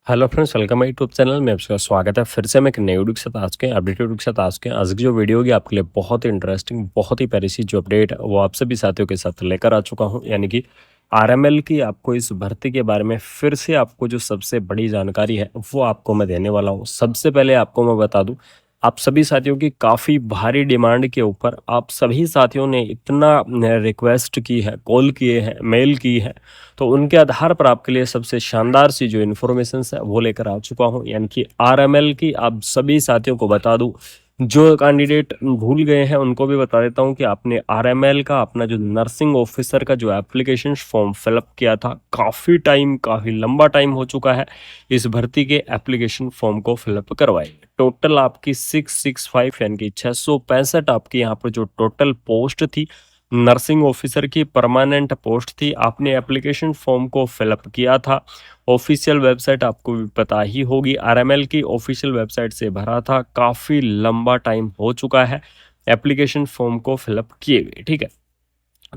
Hello friends, welcome my YouTube channel में आपका स्वागत है। फिर से मैं एक नई वीडियो के साथ आज के अपडेटेड वीडियो के साथ आज की जो वीडियो होगी आपके लिए बहुत ही इंटरेस्टिंग, बहुत ही प्यारी सी जो अपडेट है वो आप सभी साथियों के साथ लेकर आ चुका हूं। यानी कि आरएमएल की आपको इस भर्ती के बारे में फिर से आपको जो सबसे बड़ी जानकारी है वो आपको मैं देने वाला हूं। सबसे पहले आपको मैं बता दूं, आप सभी साथियों की काफ़ी भारी डिमांड के ऊपर आप सभी साथियों ने इतना रिक्वेस्ट की है, कॉल किए हैं, मेल की है, तो उनके आधार पर आपके लिए सबसे शानदार सी जो इन्फॉर्मेशन है वो लेकर आ चुका हूँ। यानी कि आरएमएल की आप सभी साथियों को बता दूं, जो कैंडिडेट भूल गए हैं उनको भी बता देता हूं कि आपने आरएमएल का अपना जो नर्सिंग ऑफिसर का जो एप्लीकेशन फॉर्म फिलअप किया था, काफ़ी लंबा टाइम हो चुका है इस भर्ती के एप्लीकेशन फॉर्म को फिलअप करवाए। टोटल आपकी 665 यानी कि 665 आपकी यहाँ पर जो टोटल पोस्ट थी नर्सिंग ऑफिसर की, परमानेंट पोस्ट थी। आपने एप्लीकेशन फॉर्म को फिलअप किया था, ऑफिशियल वेबसाइट आपको भी पता ही होगी, आरएमएल की ऑफिशियल वेबसाइट से भरा था। काफ़ी लंबा टाइम हो चुका है एप्लीकेशन फॉर्म को फिलअप किए हुए, ठीक है।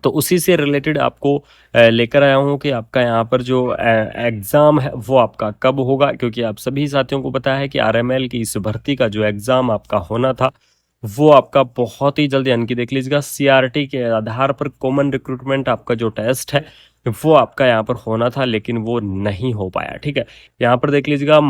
तो उसी से रिलेटेड आपको लेकर आया हूँ कि आपका यहाँ पर जो एग्ज़ाम है वो आपका कब होगा, क्योंकि आप सभी साथियों को पता है कि आरएमएल की इस भर्ती का जो एग्ज़ाम आपका होना था वो आपका बहुत ही जल्द, यानी कि देख लीजिएगा सीआरटी के आधार पर कॉमन रिक्रूटमेंट आपका जो टेस्ट है वो आपका यहाँ पर होना था, लेकिन वो नहीं हो पाया, ठीक है। यहाँ पर देख लीजिएगा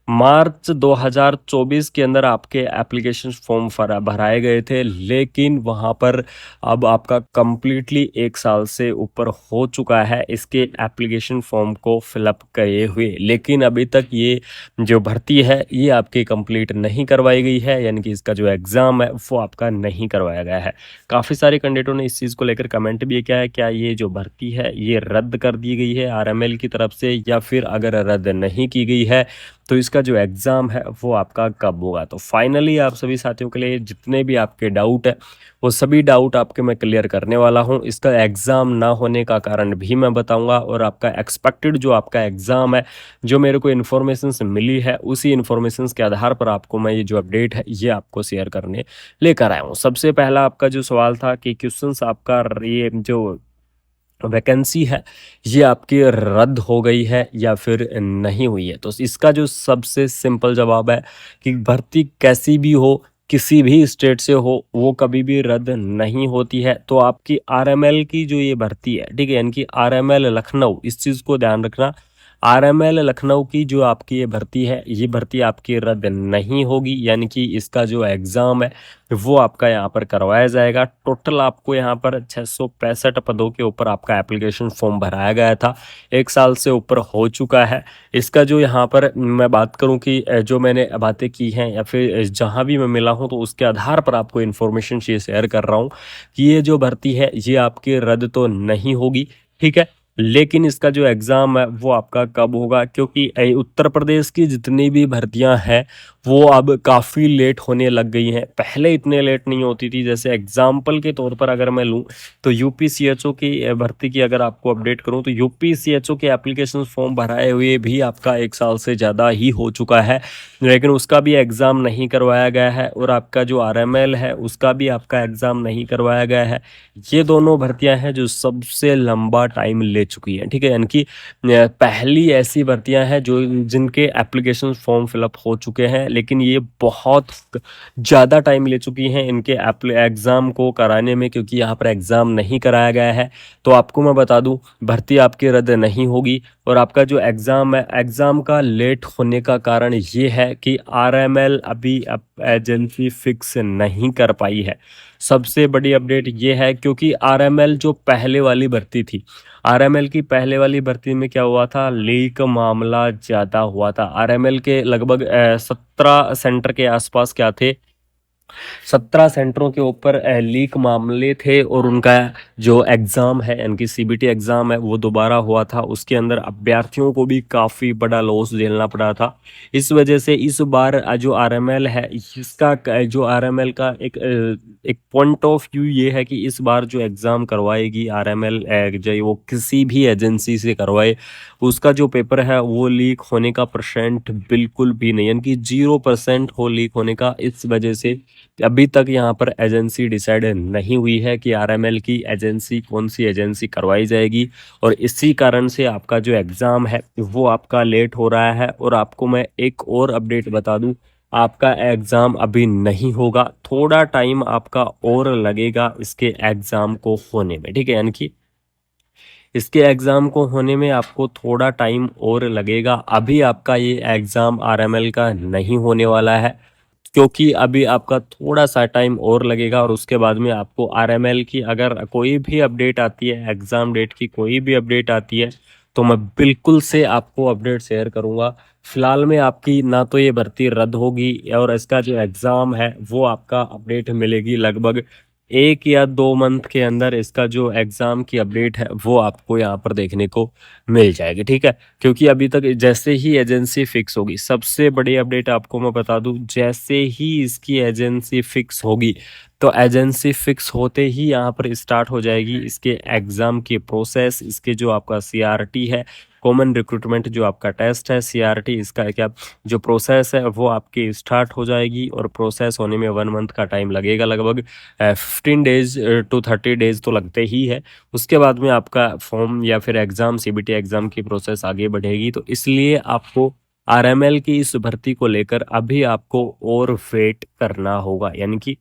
मार्च 2024 के अंदर आपके एप्लीकेशन फॉर्म भराए गए थे, लेकिन वहाँ पर अब आपका कंप्लीटली 1 साल से ऊपर हो चुका है इसके एप्लीकेशन फॉर्म को फिलअप किए हुए, लेकिन अभी तक ये जो भर्ती है ये आपकी कंप्लीट नहीं करवाई गई है। यानी कि इसका जो एग्ज़ाम है वो आपका नहीं करवाया गया है। काफ़ी सारे कैंडिडेटों ने इस चीज़ को लेकर कमेंट भी किया है, क्या ये जो भर्ती है ये रद्द कर दी गई है आरएमएल की तरफ से, या फिर अगर रद्द नहीं की गई है तो इसका जो एग्ज़ाम है वो आपका कब होगा। तो फाइनली आप सभी साथियों के लिए जितने भी आपके डाउट है वो सभी डाउट आपके मैं क्लियर करने वाला हूँ। इसका एग्ज़ाम ना होने का कारण भी मैं बताऊंगा, और आपका एक्सपेक्टेड जो आपका एग्ज़ाम है, जो मेरे को इन्फॉर्मेशन मिली है, उसी इन्फॉर्मेशन के आधार पर आपको मैं ये जो अपडेट है ये आपको शेयर करने लेकर आया हूँ। सबसे पहला आपका जो सवाल था कि क्वेश्चंस आपका ये जो वैकेंसी है ये आपकी रद्द हो गई है या फिर नहीं हुई है, तो इसका जो सबसे सिंपल जवाब है कि भर्ती कैसी भी हो, किसी भी स्टेट से हो, वो कभी भी रद्द नहीं होती है। तो आपकी आरएमएल की जो ये भर्ती है, ठीक है, यानी कि आरएमएल लखनऊ, इस चीज़ को ध्यान रखना, आरएमएल लखनऊ की जो आपकी ये भर्ती है ये भर्ती आपकी रद्द नहीं होगी। यानी कि इसका जो एग्ज़ाम है वो आपका यहाँ पर करवाया जाएगा। टोटल आपको यहाँ पर 665 पदों के ऊपर आपका एप्लीकेशन फॉर्म भराया गया था, 1 साल से ऊपर हो चुका है। इसका जो यहाँ पर मैं बात करूँ कि जो मैंने बातें की हैं या फिर जहाँ भी मैं मिला हूँ, तो उसके आधार पर आपको इन्फॉर्मेशन ये शेयर कर रहा हूँ कि ये जो भर्ती है ये आपकी रद्द तो नहीं होगी, ठीक है। लेकिन इसका जो एग्ज़ाम है वो आपका कब होगा, क्योंकि उत्तर प्रदेश की जितनी भी भर्तियां हैं वो अब काफ़ी लेट होने लग गई हैं। पहले इतने लेट नहीं होती थी। जैसे एग्जाम्पल के तौर पर अगर मैं लूँ तो यूपी सीएचओ की भर्ती की अगर आपको अपडेट करूँ तो यूपी सीएचओ के एप्लीकेशन फॉर्म भराए हुए भी आपका 1 साल से ज़्यादा ही हो चुका है, लेकिन उसका भी एग्ज़ाम नहीं करवाया गया है। और आपका जो आरएमएल है उसका भी आपका एग्ज़ाम नहीं करवाया गया है। ये दोनों भर्तियां हैं जो सबसे लंबा टाइम ले चुकी हैं, ठीक है। यानी कि पहली ऐसी भर्तियां हैं जो जिनके एप्लीकेशन फॉर्म फिलअप हो चुके हैं, लेकिन ये बहुत ज़्यादा टाइम ले चुकी हैं इनके एग्ज़ाम को कराने में, क्योंकि यहाँ पर एग्ज़ाम नहीं कराया गया है। तो आपको मैं बता दूं, भर्ती आपकी रद्द नहीं होगी। और आपका जो एग्ज़ाम है, एग्ज़ाम का लेट होने का कारण ये है कि आरएमएल अभी एजेंसी फिक्स नहीं कर पाई है। सबसे बड़ी अपडेट ये है, क्योंकि आरएमएल जो पहले वाली भर्ती थी, आरएमएल की पहले वाली भर्ती में क्या हुआ था, लीक मामला ज़्यादा हुआ था। आरएमएल के लगभग 17 सेंटर के आसपास क्या थे, 17 सेंटरों के ऊपर लीक मामले थे, और उनका जो एग्ज़ाम है यानी कि सीबीटी एग्ज़ाम है वो दोबारा हुआ था। उसके अंदर अभ्यर्थियों को भी काफ़ी बड़ा लॉस झेलना पड़ा था। इस वजह से इस बार जो आरएमएल है इसका जो आरएमएल का एक पॉइंट ऑफ व्यू ये है कि इस बार जो एग्ज़ाम करवाएगी आरएमएल, जो वो किसी भी एजेंसी से करवाए, उसका जो पेपर है वो लीक होने का परसेंट बिल्कुल भी नहीं, यानी कि 0% हो लीक होने का। इस वजह से अभी तक यहाँ पर एजेंसी डिसाइड नहीं हुई है कि आरएमएल की एजेंसी कौन सी एजेंसी करवाई जाएगी, और इसी कारण से आपका जो एग्ज़ाम है वो आपका लेट हो रहा है। और आपको मैं एक और अपडेट बता दूं, आपका एग्ज़ाम अभी नहीं होगा, थोड़ा टाइम आपका और लगेगा इसके एग्ज़ाम को होने में, ठीक है। यानी कि इसके एग्ज़ाम को होने में आपको थोड़ा टाइम और लगेगा। अभी आपका ये एग्ज़ाम आरएमएल का नहीं होने वाला है, क्योंकि अभी आपका थोड़ा सा टाइम और लगेगा। और उसके बाद में आपको आरएमएल की अगर कोई भी अपडेट आती है, एग्ज़ाम डेट की कोई भी अपडेट आती है, तो मैं बिल्कुल से आपको अपडेट शेयर करूंगा। फिलहाल में आपकी ना तो ये भर्ती रद्द होगी, और इसका जो एग्ज़ाम है वो आपका अपडेट मिलेगी लगभग 1 या 2 मंथ के अंदर। इसका जो एग्ज़ाम की अपडेट है वो आपको यहाँ पर देखने को मिल जाएगी, ठीक है। क्योंकि अभी तक जैसे ही एजेंसी फिक्स होगी, सबसे बड़ी अपडेट आपको मैं बता दूं, जैसे ही इसकी एजेंसी फिक्स होगी, तो एजेंसी फिक्स होते ही यहाँ पर स्टार्ट हो जाएगी इसके एग्ज़ाम की प्रोसेस। इसके जो आपका सीआरटी है, कॉमन रिक्रूटमेंट जो आपका टेस्ट है, सीआरटी, इसका क्या जो प्रोसेस है वो आपकी स्टार्ट हो जाएगी। और प्रोसेस होने में 1 मंथ का टाइम लगेगा, लगभग 15 डेज to 30 डेज तो लगते ही है। उसके बाद में आपका फॉर्म या फिर एग्ज़ाम, सीबीटी एग्ज़ाम की प्रोसेस आगे बढ़ेगी। तो इसलिए आपको आरएमएल की इस भर्ती को लेकर अभी आपको और वेट करना होगा, यानी कि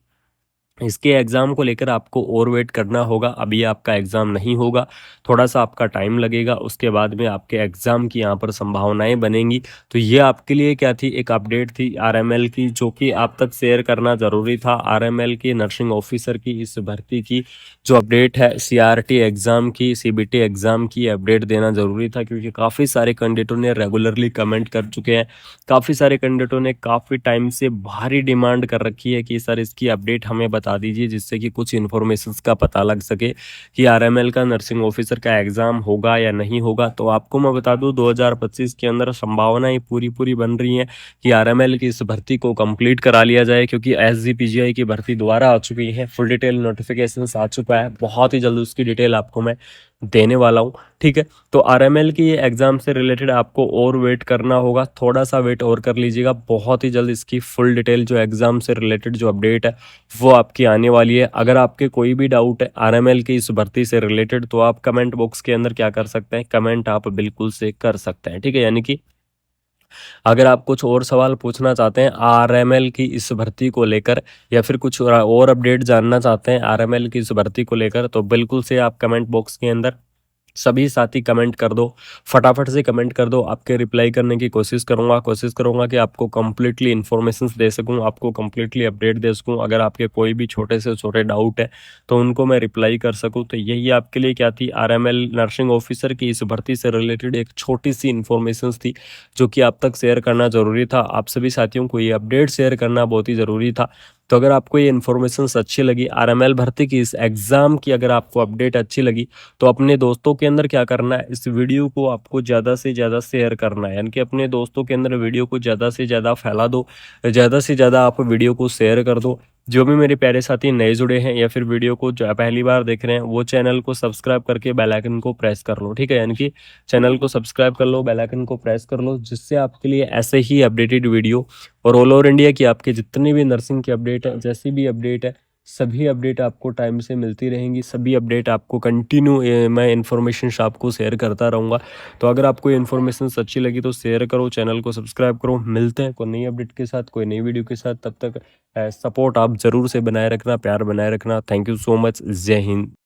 इसके एग्ज़ाम को लेकर आपको और वेट करना होगा। अभी आपका एग्ज़ाम नहीं होगा, थोड़ा सा आपका टाइम लगेगा, उसके बाद में आपके एग्ज़ाम की यहाँ पर संभावनाएं बनेंगी। तो ये आपके लिए क्या थी, एक अपडेट थी आरएमएल की, जो कि आप तक शेयर करना ज़रूरी था। आरएमएल की नर्सिंग ऑफिसर की इस भर्ती की जो अपडेट है, सीआरटी एग्ज़ाम की, सीबीटी एग्ज़ाम की अपडेट देना ज़रूरी था, क्योंकि काफ़ी सारे कैंडिडेटों ने रेगुलरली कमेंट कर चुके हैं। काफ़ी सारे कैंडिडेटों ने काफ़ी टाइम से भारी डिमांड कर रखी है कि सर इसकी अपडेट हमें बता दीजिए, जिससे कि कुछ इन्फॉर्मेशंस का पता लग सके कि आरएमएल का नर्सिंग ऑफिसर का एग्ज़ाम होगा या नहीं होगा। तो आपको मैं बता दूं, 2025 के अंदर संभावनाएं पूरी पूरी बन रही हैं कि आरएमएल की इस भर्ती को कंप्लीट करा लिया जाए, क्योंकि एसजीपीजीआई की भर्ती दोबारा आ चुकी है, फुल डिटेल नोटिफिकेशन आ चुका है। बहुत ही जल्द उसकी डिटेल आपको मैं देने वाला हूँ, ठीक है। तो आरएमएल की एग्ज़ाम से रिलेटेड आपको और वेट करना होगा, थोड़ा सा वेट और कर लीजिएगा। बहुत ही जल्द इसकी फुल डिटेल जो एग्ज़ाम से रिलेटेड जो अपडेट है वो आपकी आने वाली है। अगर आपके कोई भी डाउट है आरएमएल की इस भर्ती से रिलेटेड, तो आप कमेंट बॉक्स के अंदर क्या कर सकते हैं, कमेंट आप बिल्कुल से कर सकते हैं, ठीक है। यानी कि अगर आप कुछ और सवाल पूछना चाहते हैं आरएमएल की इस भर्ती को लेकर, या फिर कुछ और अपडेट जानना चाहते हैं आरएमएल की इस भर्ती को लेकर, तो बिल्कुल से आप कमेंट बॉक्स के अंदर सभी साथी कमेंट कर दो, फटाफट से कमेंट कर दो। आपके रिप्लाई करने की कोशिश करूंगा कि आपको कंप्लीटली इन्फॉर्मेशन दे सकूं, आपको कंप्लीटली अपडेट दे सकूं। अगर आपके कोई भी छोटे से छोटे डाउट है तो उनको मैं रिप्लाई कर सकूं। तो यही आपके लिए क्या थी, आरएमएल नर्सिंग ऑफिसर की इस भर्ती से रिलेटेड एक छोटी सी इन्फॉर्मेशन थी, जो कि आप तक शेयर करना ज़रूरी था। आप सभी साथियों को ये अपडेट शेयर करना बहुत ही ज़रूरी था। तो अगर आपको ये इन्फॉर्मेशन अच्छी लगी, आरएमएल भर्ती की इस एग्ज़ाम की अगर आपको अपडेट अच्छी लगी, तो अपने दोस्तों के अंदर क्या करना है, इस वीडियो को आपको ज़्यादा से ज़्यादा शेयर करना है। यानी कि अपने दोस्तों के अंदर वीडियो को ज़्यादा से ज़्यादा फैला दो, ज़्यादा से ज़्यादा आप वीडियो को शेयर कर दो। जो भी मेरे प्यारे साथी नए जुड़े हैं या फिर वीडियो को पहली बार देख रहे हैं, वो चैनल को सब्सक्राइब करके बेल आइकन को प्रेस कर लो, ठीक है। यानी कि चैनल को सब्सक्राइब कर लो, बेल आइकन को प्रेस कर लो, जिससे आपके लिए ऐसे ही अपडेटेड वीडियो और ऑल ओवर इंडिया की आपके जितनी भी नर्सिंग की अपडेट है, जैसी भी अपडेट है, सभी अपडेट आपको टाइम से मिलती रहेंगी। सभी अपडेट आपको कंटिन्यू मैं इन्फॉर्मेशन आपको शेयर करता रहूँगा। तो अगर आपको इन्फॉर्मेशन अच्छी लगी तो शेयर करो, चैनल को सब्सक्राइब करो। मिलते हैं कोई नई अपडेट के साथ, कोई नई वीडियो के साथ। तब तक सपोर्ट आप ज़रूर से बनाए रखना, प्यार बनाए रखना। Thank you so much. जय हिंद।